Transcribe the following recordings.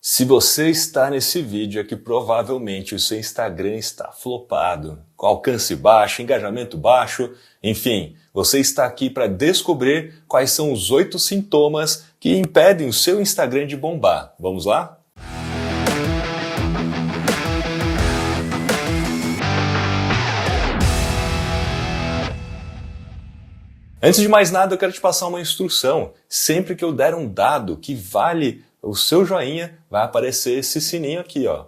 Se você está nesse vídeo é que provavelmente o seu Instagram está flopado, com alcance baixo, engajamento baixo, enfim, você está aqui para descobrir quais são os 8 sintomas que impedem o seu Instagram de bombar. Vamos lá? Antes de mais nada, eu quero te passar uma instrução. Sempre que eu der um dado que vale o seu joinha, vai aparecer esse sininho aqui, ó.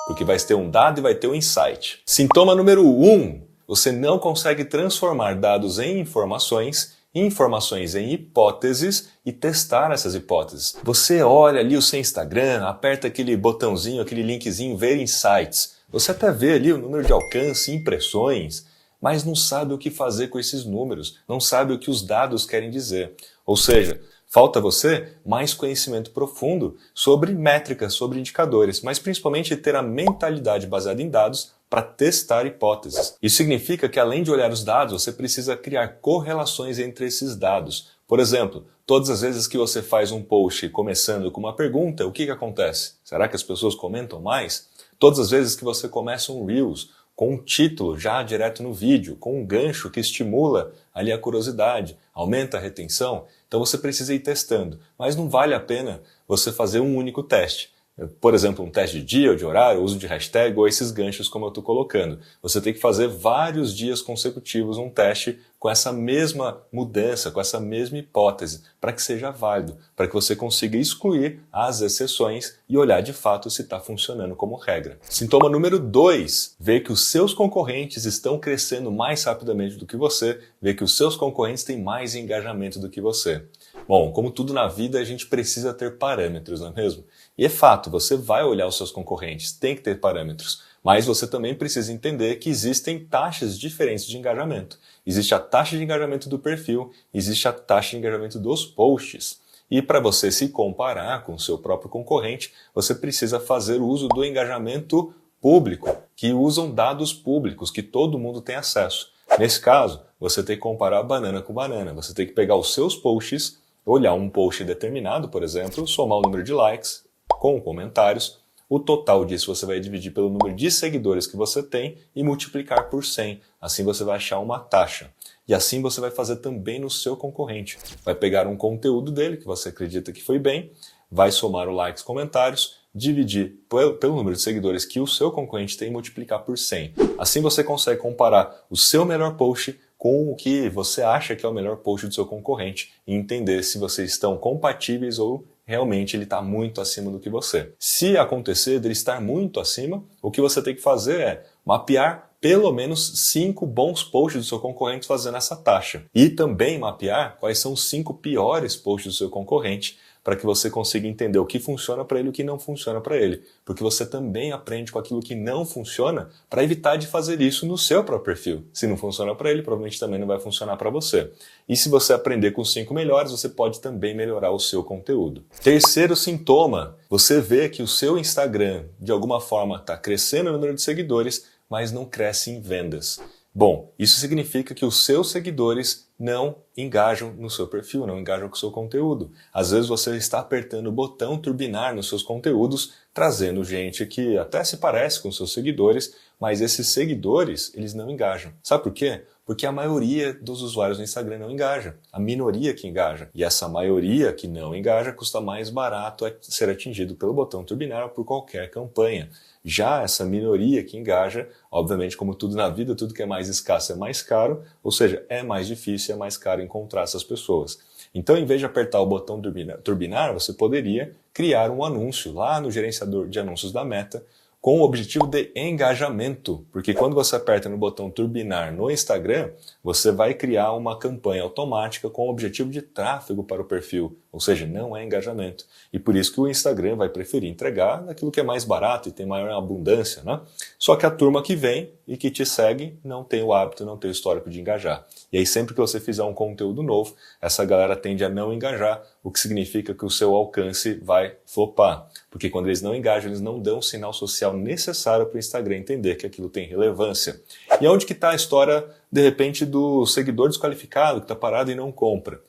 Porque vai ter um dado e vai ter um insight. Sintoma número 1. Você não consegue transformar dados em informações, informações em hipóteses e testar essas hipóteses. Você olha ali o seu Instagram, aperta aquele botãozinho, aquele linkzinho, ver insights. Você até vê ali o número de alcance, impressões, mas não sabe o que fazer com esses números, não sabe o que os dados querem dizer. Ou seja, falta você mais conhecimento profundo sobre métricas, sobre indicadores, mas principalmente ter a mentalidade baseada em dados para testar hipóteses. Isso significa que além de olhar os dados, você precisa criar correlações entre esses dados. Por exemplo, todas as vezes que você faz um post começando com uma pergunta, o que acontece? Será que as pessoas comentam mais? Todas as vezes que você começa um Reels, com um título já direto no vídeo, com um gancho que estimula ali a curiosidade, aumenta a retenção, então você precisa ir testando. Mas não vale a pena você fazer um único teste. Por exemplo, um teste de dia ou de horário, uso de hashtag ou esses ganchos como eu estou colocando. Você tem que fazer vários dias consecutivos um teste com essa mesma mudança, com essa mesma hipótese, para que seja válido, para que você consiga excluir as exceções e olhar de fato se está funcionando como regra. Sintoma número 2, ver que os seus concorrentes estão crescendo mais rapidamente do que você, ver que os seus concorrentes têm mais engajamento do que você. Bom, como tudo na vida, a gente precisa ter parâmetros, não é mesmo? E é fato, você vai olhar os seus concorrentes, tem que ter parâmetros. Mas você também precisa entender que existem taxas diferentes de engajamento. Existe a taxa de engajamento do perfil, existe a taxa de engajamento dos posts. E para você se comparar com o seu próprio concorrente, você precisa fazer uso do engajamento público, que usam dados públicos, que todo mundo tem acesso. Nesse caso, você tem que comparar banana com banana. Você tem que pegar os seus posts, olhar um post determinado, por exemplo, somar o número de likes com comentários, o total disso você vai dividir pelo número de seguidores que você tem e multiplicar por 100. Assim você vai achar uma taxa. E assim você vai fazer também no seu concorrente. Vai pegar um conteúdo dele que você acredita que foi bem, vai somar o likes, comentários, dividir pelo número de seguidores que o seu concorrente tem e multiplicar por 100. Assim você consegue comparar o seu melhor post com o que você acha que é o melhor post do seu concorrente e entender se vocês estão compatíveis ou realmente ele está muito acima do que você. Se acontecer dele estar muito acima, o que você tem que fazer é mapear pelo menos 5 bons posts do seu concorrente fazendo essa taxa. E também mapear quais são os 5 piores posts do seu concorrente para que você consiga entender o que funciona para ele e o que não funciona para ele. Porque você também aprende com aquilo que não funciona para evitar de fazer isso no seu próprio perfil. Se não funciona para ele, provavelmente também não vai funcionar para você. E se você aprender com os 5 melhores, você pode também melhorar o seu conteúdo. Terceiro sintoma, você vê que o seu Instagram, de alguma forma, está crescendo o número de seguidores, mas não cresce em vendas. Bom, isso significa que os seus seguidores não engajam no seu perfil, não engajam com o seu conteúdo. Às vezes você está apertando o botão turbinar nos seus conteúdos, trazendo gente que até se parece com seus seguidores, mas esses seguidores, eles não engajam. Sabe por quê? Porque a maioria dos usuários do Instagram não engaja, a minoria que engaja. E essa maioria que não engaja custa mais barato a ser atingido pelo botão turbinar ou por qualquer campanha. Já essa minoria que engaja, obviamente, como tudo na vida, tudo que é mais escasso é mais caro, ou seja, é mais difícil, é mais caro encontrar essas pessoas. Então, em vez de apertar o botão turbinar, você poderia criar um anúncio lá no gerenciador de anúncios da Meta, com o objetivo de engajamento, porque quando você aperta no botão turbinar no Instagram, você vai criar uma campanha automática com o objetivo de tráfego para o perfil, ou seja, não é engajamento. E por isso que o Instagram vai preferir entregar daquilo que é mais barato e tem maior abundância, né? Só que a turma que vem e que te segue não tem o hábito, não tem o histórico de engajar. E aí sempre que você fizer um conteúdo novo, essa galera tende a não engajar, o que significa que o seu alcance vai flopar. Porque quando eles não engajam, eles não dão o sinal social necessário para o Instagram entender que aquilo tem relevância. E onde que está a história, de repente, do seguidor desqualificado que está parado e não compra?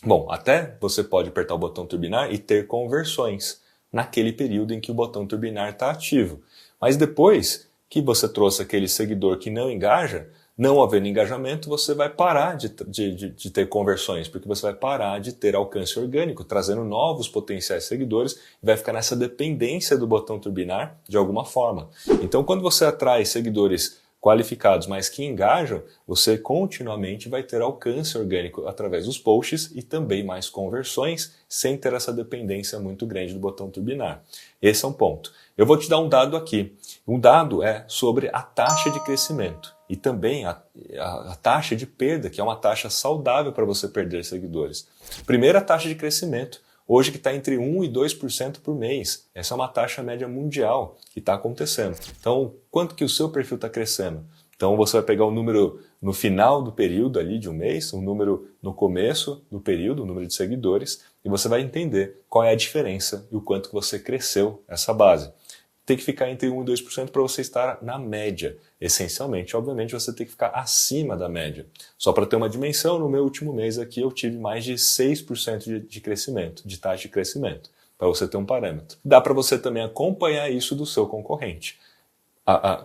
Bom, até você pode apertar o botão turbinar e ter conversões. naquele período em que o botão turbinar está ativo. Mas depois que você trouxe aquele seguidor que não engaja, não havendo engajamento, você vai parar de ter conversões, porque você vai parar de ter alcance orgânico, trazendo novos potenciais seguidores, e vai ficar nessa dependência do botão turbinar de alguma forma. Então, quando você atrai seguidores qualificados, mas que engajam, você continuamente vai ter alcance orgânico através dos posts e também mais conversões, sem ter essa dependência muito grande do botão turbinar. Esse é um ponto. Eu vou te dar um dado aqui. Um dado é sobre a taxa de crescimento e também a taxa de perda, que é uma taxa saudável para você perder seguidores. Primeiro, a taxa de crescimento. Hoje que está entre 1% e 2% por mês. Essa é uma taxa média mundial que está acontecendo. Então, quanto que o seu perfil está crescendo? Então, você vai pegar um número no final do período ali de um mês, um número no começo do período, o número de seguidores, e você vai entender qual é a diferença e o quanto que você cresceu essa base. Tem que ficar entre 1% e 2% para você estar na média. Essencialmente, obviamente, você tem que ficar acima da média. Só para ter uma dimensão, no meu último mês aqui eu tive mais de 6% de crescimento, de taxa de crescimento, para você ter um parâmetro. Dá para você também acompanhar isso do seu concorrente.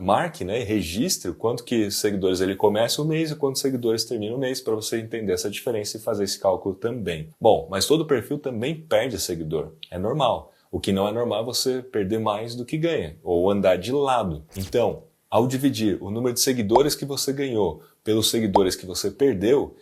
Marque, né, registre quanto que seguidores ele começa o mês e quantos seguidores termina o mês, para você entender essa diferença e fazer esse cálculo também. Bom, mas todo perfil também perde seguidor. É normal. O que não é normal é você perder mais do que ganha, ou andar de lado. Então, ao dividir o número de seguidores que você ganhou pelos seguidores que você perdeu,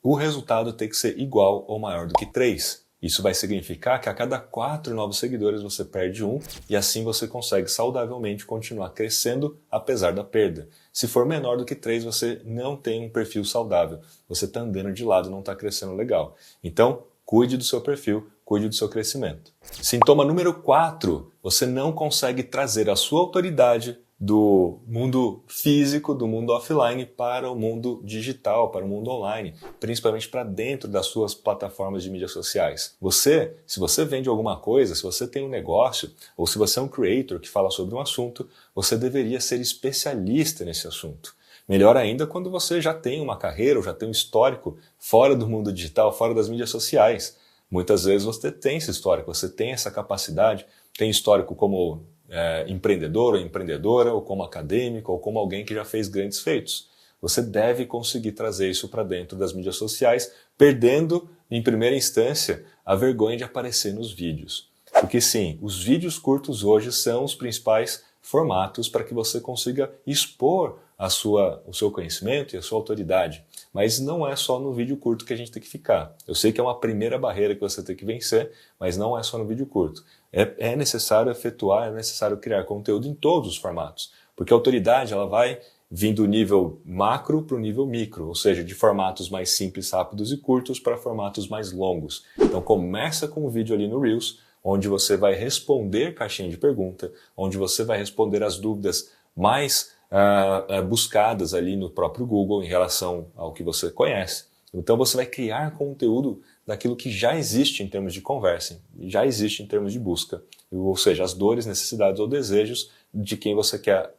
o resultado tem que ser igual ou maior do que 3. Isso vai significar que a cada 4 novos seguidores você perde 1, e assim você consegue saudavelmente continuar crescendo apesar da perda. Se for menor do que 3, você não tem um perfil saudável. Você está andando de lado, não está crescendo legal. Então, cuide do seu perfil, cuide do seu crescimento. Sintoma número 4, você não consegue trazer a sua autoridade do mundo físico, do mundo offline, para o mundo digital, para o mundo online, principalmente para dentro das suas plataformas de mídias sociais. Se você vende alguma coisa, se você tem um negócio, ou se você é um creator que fala sobre um assunto, você deveria ser especialista nesse assunto. Melhor ainda quando você já tem uma carreira, ou já tem um histórico fora do mundo digital, fora das mídias sociais. Muitas vezes você tem esse histórico, você tem essa capacidade, tem histórico como empreendedor ou empreendedora, ou como acadêmico, ou como alguém que já fez grandes feitos. Você deve conseguir trazer isso para dentro das mídias sociais, perdendo, em primeira instância, a vergonha de aparecer nos vídeos. Porque sim, os vídeos curtos hoje são os principais formatos para que você consiga expor o seu conhecimento e a sua autoridade. Mas não é só no vídeo curto que a gente tem que ficar. Eu sei que é uma primeira barreira que você tem que vencer, mas não é só no vídeo curto. É necessário efetuar, é necessário criar conteúdo em todos os formatos. Porque a autoridade ela vai vir do nível macro para o nível micro, ou seja, de formatos mais simples, rápidos e curtos para formatos mais longos. Então começa com um vídeo ali no Reels, onde você vai responder caixinha de pergunta, onde você vai responder as dúvidas mais buscadas ali no próprio Google em relação ao que você conhece. Então você vai criar conteúdo daquilo que já existe em termos de conversa, já existe em termos de busca, ou seja, as dores, necessidades ou desejos de quem você quer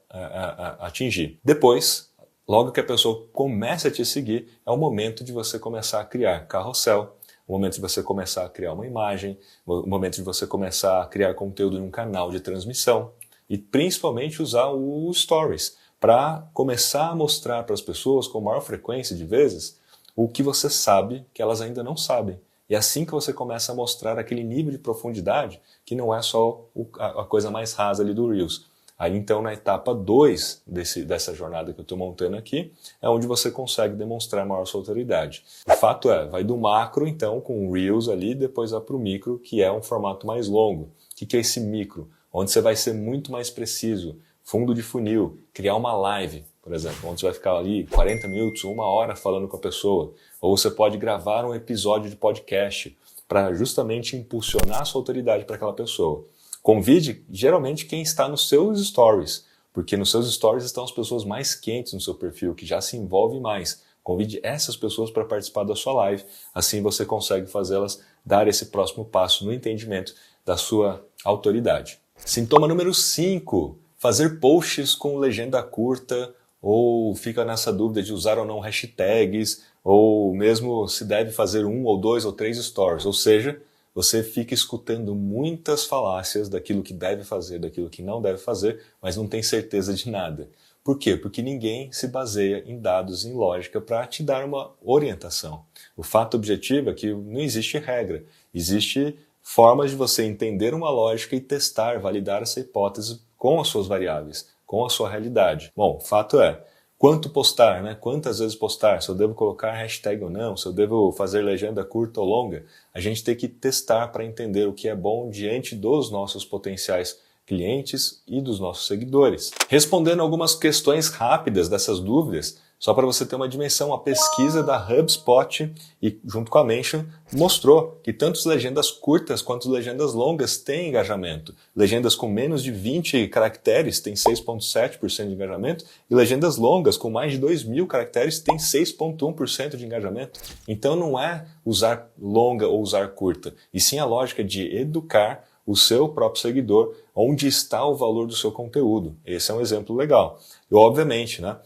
atingir. Depois, logo que a pessoa começa a te seguir, é o momento de você começar a criar carrossel, o momento de você começar a criar uma imagem, o momento de você começar a criar conteúdo em um canal de transmissão e principalmente usar o Stories para começar a mostrar para as pessoas com maior frequência de vezes o que você sabe que elas ainda não sabem. E é assim que você começa a mostrar aquele nível de profundidade que não é só a coisa mais rasa ali do Reels. Aí então na etapa 2 dessa jornada que eu estou montando aqui, é onde você consegue demonstrar maior sua autoridade. O fato vai do macro então com o Reels ali, depois vai para o micro, que é um formato mais longo. O que é esse micro? Onde você vai ser muito mais preciso. Fundo de funil, criar uma live, por exemplo, onde você vai ficar ali 40 minutos, 1 hora falando com a pessoa. Ou você pode gravar um episódio de podcast para justamente impulsionar a sua autoridade para aquela pessoa. Convide, geralmente, quem está nos seus stories, porque nos seus stories estão as pessoas mais quentes no seu perfil, que já se envolvem mais. Convide essas pessoas para participar da sua live, assim você consegue fazê-las dar esse próximo passo no entendimento da sua autoridade. Sintoma número 5. Fazer posts com legenda curta, ou fica nessa dúvida de usar ou não hashtags, ou mesmo se deve fazer 1 ou 2 ou 3 stories. Ou seja, você fica escutando muitas falácias daquilo que deve fazer, daquilo que não deve fazer, mas não tem certeza de nada. Por quê? Porque ninguém se baseia em dados, em lógica, para te dar uma orientação. O fato objetivo é que não existe regra, existe formas de você entender uma lógica e testar, validar essa hipótese com as suas variáveis, com a sua realidade. Bom, o fato é, quanto postar, né? Quantas vezes postar, se eu devo colocar hashtag ou não, se eu devo fazer legenda curta ou longa, a gente tem que testar para entender o que é bom diante dos nossos potenciais clientes e dos nossos seguidores. Respondendo algumas questões rápidas dessas dúvidas, só para você ter uma dimensão, a pesquisa da HubSpot e junto com a Mention mostrou que tanto as legendas curtas quanto as legendas longas têm engajamento. Legendas com menos de 20 caracteres têm 6,7% de engajamento e legendas longas com mais de 2.000 caracteres têm 6,1% de engajamento. Então não é usar longa ou usar curta, e sim a lógica de educar o seu próprio seguidor, onde está o valor do seu conteúdo. Esse é um exemplo legal. E, obviamente, né,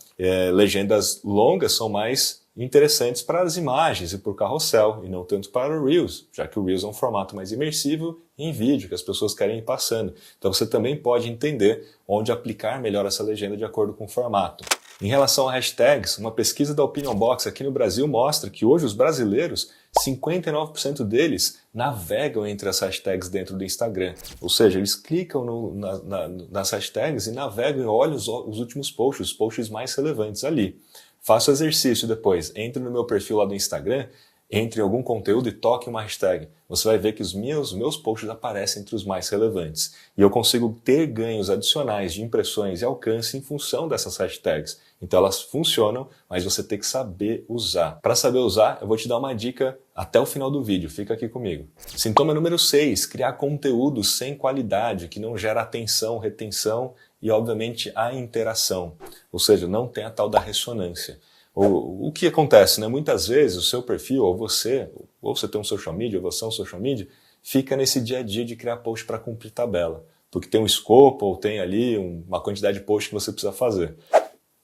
legendas longas são mais interessantes para as imagens e por carrossel, e não tanto para o Reels, já que o Reels é um formato mais imersivo em vídeo, que as pessoas querem ir passando. Então você também pode entender onde aplicar melhor essa legenda de acordo com o formato. Em relação a hashtags, uma pesquisa da Opinion Box aqui no Brasil mostra que hoje os brasileiros, 59% deles navegam entre as hashtags dentro do Instagram. Ou seja, eles clicam nas hashtags e navegam e olham os últimos posts, os posts mais relevantes ali. Faça o exercício depois, entre no meu perfil lá do Instagram, entre algum conteúdo e toque uma hashtag. Você vai ver que os meus posts aparecem entre os mais relevantes. E eu consigo ter ganhos adicionais de impressões e alcance em função dessas hashtags. Então elas funcionam, mas você tem que saber usar. Para saber usar, eu vou te dar uma dica até o final do vídeo. Fica aqui comigo. Sintoma número 6, criar conteúdo sem qualidade, que não gera atenção, retenção e, obviamente, a interação. Ou seja, não tem a tal da ressonância. O que acontece, né? Muitas vezes o seu perfil, ou você tem um social media, ou você é um social media, fica nesse dia a dia de criar post para cumprir tabela. Porque tem um escopo, ou tem ali uma quantidade de posts que você precisa fazer.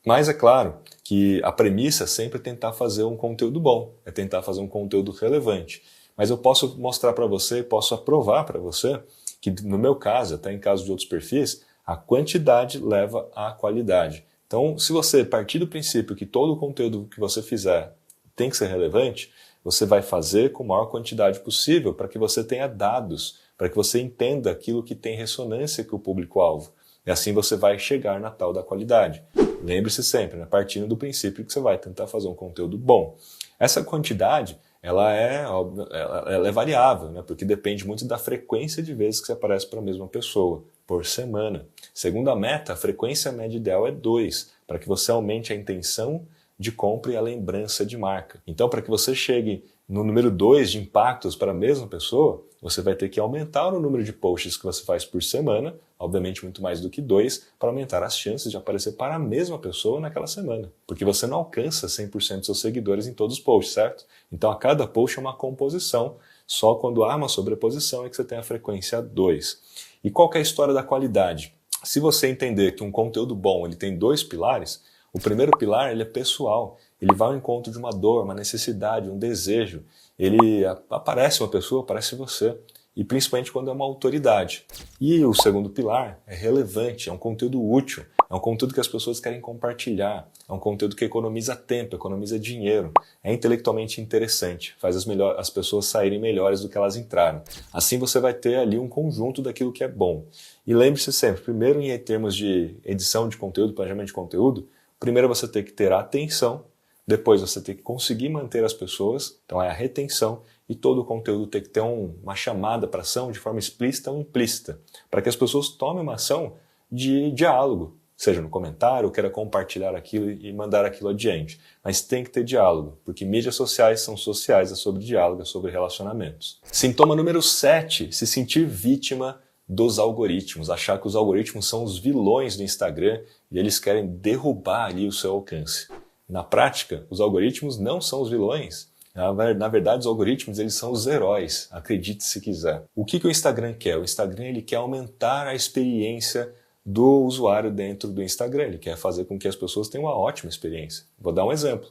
Mas é claro que a premissa é sempre tentar fazer um conteúdo bom, é tentar fazer um conteúdo relevante. Mas eu posso mostrar para você, posso aprovar para você, que no meu caso, até em caso de outros perfis, a quantidade leva à qualidade. Então, se você partir do princípio que todo o conteúdo que você fizer tem que ser relevante, você vai fazer com a maior quantidade possível para que você tenha dados, para que você entenda aquilo que tem ressonância com o público-alvo. E assim você vai chegar na tal da qualidade. Lembre-se sempre, né, partindo do princípio que você vai tentar fazer um conteúdo bom. Essa quantidade, ela é variável, né, porque depende muito da frequência de vezes que você aparece para a mesma pessoa, por semana. Segundo a Meta, a frequência média ideal é 2, para que você aumente a intenção de compra e a lembrança de marca. Então, para que você chegue no número 2 de impactos para a mesma pessoa, você vai ter que aumentar o número de posts que você faz por semana, obviamente muito mais do que 2, para aumentar as chances de aparecer para a mesma pessoa naquela semana. Porque você não alcança 100% dos seus seguidores em todos os posts, certo? Então, a cada post é uma composição, só quando há uma sobreposição é que você tem a frequência 2. E qual que é a história da qualidade? Se você entender que um conteúdo bom ele tem 2 pilares, o primeiro pilar ele é pessoal, ele vai ao encontro de uma dor, uma necessidade, um desejo. Ele aparece uma pessoa, aparece você, e principalmente quando é uma autoridade. E o segundo pilar é relevante, é um conteúdo útil, é um conteúdo que as pessoas querem compartilhar, é um conteúdo que economiza tempo, economiza dinheiro, é intelectualmente interessante, faz as pessoas saírem melhores do que elas entraram. Assim você vai ter ali um conjunto daquilo que é bom. E lembre-se sempre, primeiro em termos de edição de conteúdo, planejamento de conteúdo, primeiro você tem que ter a atenção, depois você tem que conseguir manter as pessoas, então é a retenção, e todo o conteúdo tem que ter uma chamada para ação de forma explícita ou implícita, para que as pessoas tomem uma ação de diálogo, seja no comentário, ou queira compartilhar aquilo e mandar aquilo adiante. Mas tem que ter diálogo, porque mídias sociais são sociais, é sobre diálogo, é sobre relacionamentos. Sintoma número 7, se sentir vítima dos algoritmos, achar que os algoritmos são os vilões do Instagram e eles querem derrubar ali o seu alcance. Na prática, os algoritmos não são os vilões. Na verdade, os algoritmos eles são os heróis, acredite se quiser. O que o Instagram quer? O Instagram ele quer aumentar a experiência do usuário dentro do Instagram. Ele quer fazer com que as pessoas tenham uma ótima experiência. Vou dar um exemplo.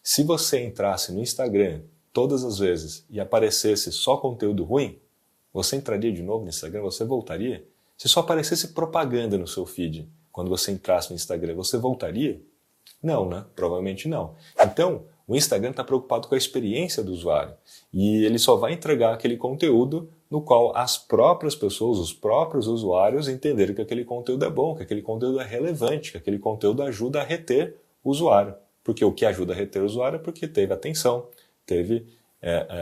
Se você entrasse no Instagram todas as vezes e aparecesse só conteúdo ruim, Você entraria de novo no Instagram? Você voltaria? Se só aparecesse propaganda no seu feed quando você entrasse no Instagram, você voltaria? Não, né? Provavelmente não. Então, o Instagram está preocupado com a experiência do usuário e ele só vai entregar aquele conteúdo no qual as próprias pessoas, os próprios usuários entenderam que aquele conteúdo é bom, que aquele conteúdo é relevante, que aquele conteúdo ajuda a reter o usuário. Porque o que ajuda a reter o usuário é porque teve atenção, teve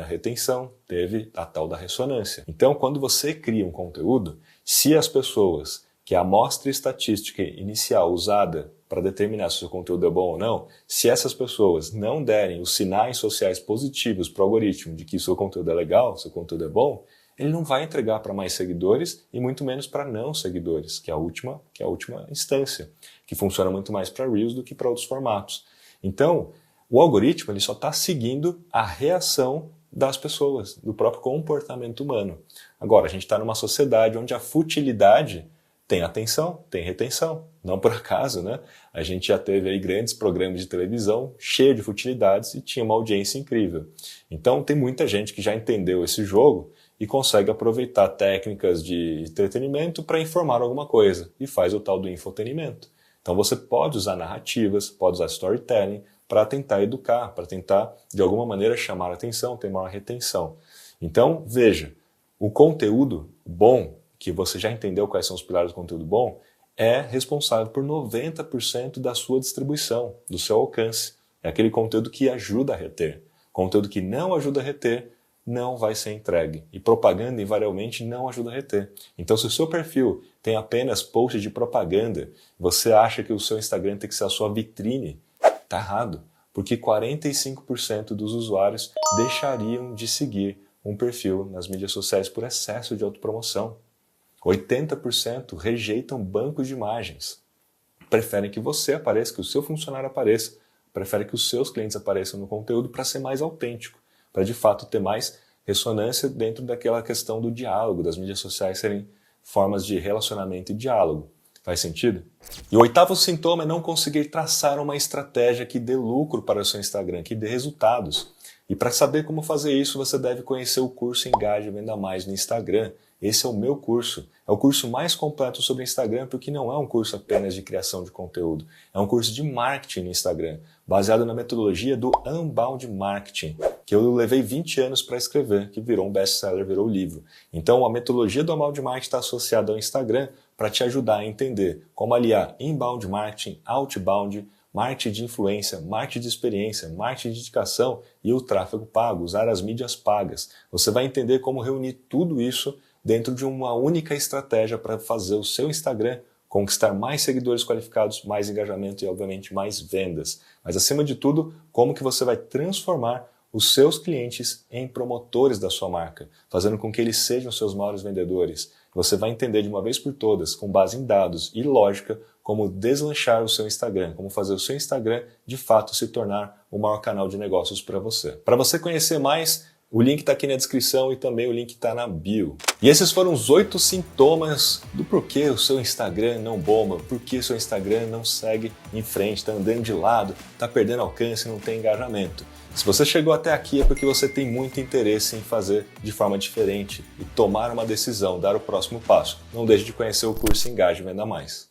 retenção, teve a tal da ressonância. Então, quando você cria um conteúdo, se as pessoas, que a amostra estatística inicial usada para determinar se o seu conteúdo é bom ou não, se essas pessoas não derem os sinais sociais positivos para o algoritmo de que o seu conteúdo é legal, seu conteúdo é bom, ele não vai entregar para mais seguidores e muito menos para não seguidores, que é a última instância, que funciona muito mais para Reels do que para outros formatos. Então, o algoritmo ele só está seguindo a reação das pessoas, do próprio comportamento humano. Agora, a gente está numa sociedade onde a futilidade tem atenção, tem retenção. Não por acaso, né? A gente já teve aí grandes programas de televisão cheios de futilidades e tinha uma audiência incrível. Então, tem muita gente que já entendeu esse jogo e consegue aproveitar técnicas de entretenimento para informar alguma coisa e faz o tal do infotenimento. Então, você pode usar narrativas, pode usar storytelling para tentar educar, para tentar, de alguma maneira, chamar a atenção, ter maior retenção. Então, veja, o conteúdo bom, que você já entendeu quais são os pilares do conteúdo bom, é responsável por 90% da sua distribuição, do seu alcance. É aquele conteúdo que ajuda a reter. Conteúdo que não ajuda a reter não vai ser entregue. E propaganda, invariavelmente, não ajuda a reter. Então, se o seu perfil tem apenas posts de propaganda, você acha que o seu Instagram tem que ser a sua vitrine, está errado. Porque 45% dos usuários deixariam de seguir um perfil nas mídias sociais por excesso de autopromoção. 80% rejeitam bancos de imagens. Preferem que você apareça, que o seu funcionário apareça. Preferem que os seus clientes apareçam no conteúdo para ser mais autêntico, para de fato ter mais ressonância dentro daquela questão do diálogo, das mídias sociais serem formas de relacionamento e diálogo. Faz sentido? E o oitavo sintoma é não conseguir traçar uma estratégia que dê lucro para o seu Instagram, que dê resultados. E para saber como fazer isso, você deve conhecer o curso Engaje e Venda Mais no Instagram. Esse é o meu curso. É o curso mais completo sobre Instagram, porque não é um curso apenas de criação de conteúdo. É um curso de marketing no Instagram, baseado na metodologia do Unbound Marketing, que eu levei 20 anos para escrever, que virou um best-seller, virou livro. Então, a metodologia do Unbound Marketing está associada ao Instagram para te ajudar a entender como aliar inbound marketing, outbound, marketing de influência, marketing de experiência, marketing de indicação e o tráfego pago, usar as mídias pagas. Você vai entender como reunir tudo isso dentro de uma única estratégia para fazer o seu Instagram conquistar mais seguidores qualificados, mais engajamento e, obviamente, mais vendas. Mas, acima de tudo, como que você vai transformar os seus clientes em promotores da sua marca, fazendo com que eles sejam seus maiores vendedores. Você vai entender de uma vez por todas, com base em dados e lógica, como deslanchar o seu Instagram, como fazer o seu Instagram, de fato, se tornar o maior canal de negócios para você. Para você conhecer mais, o link está aqui na descrição e também o link está na bio. E esses foram os 8 sintomas do porquê o seu Instagram não bomba, porquê o seu Instagram não segue em frente, está andando de lado, está perdendo alcance, não tem engajamento. Se você chegou até aqui é porque você tem muito interesse em fazer de forma diferente e tomar uma decisão, dar o próximo passo. Não deixe de conhecer o curso Engaje e Venda Mais.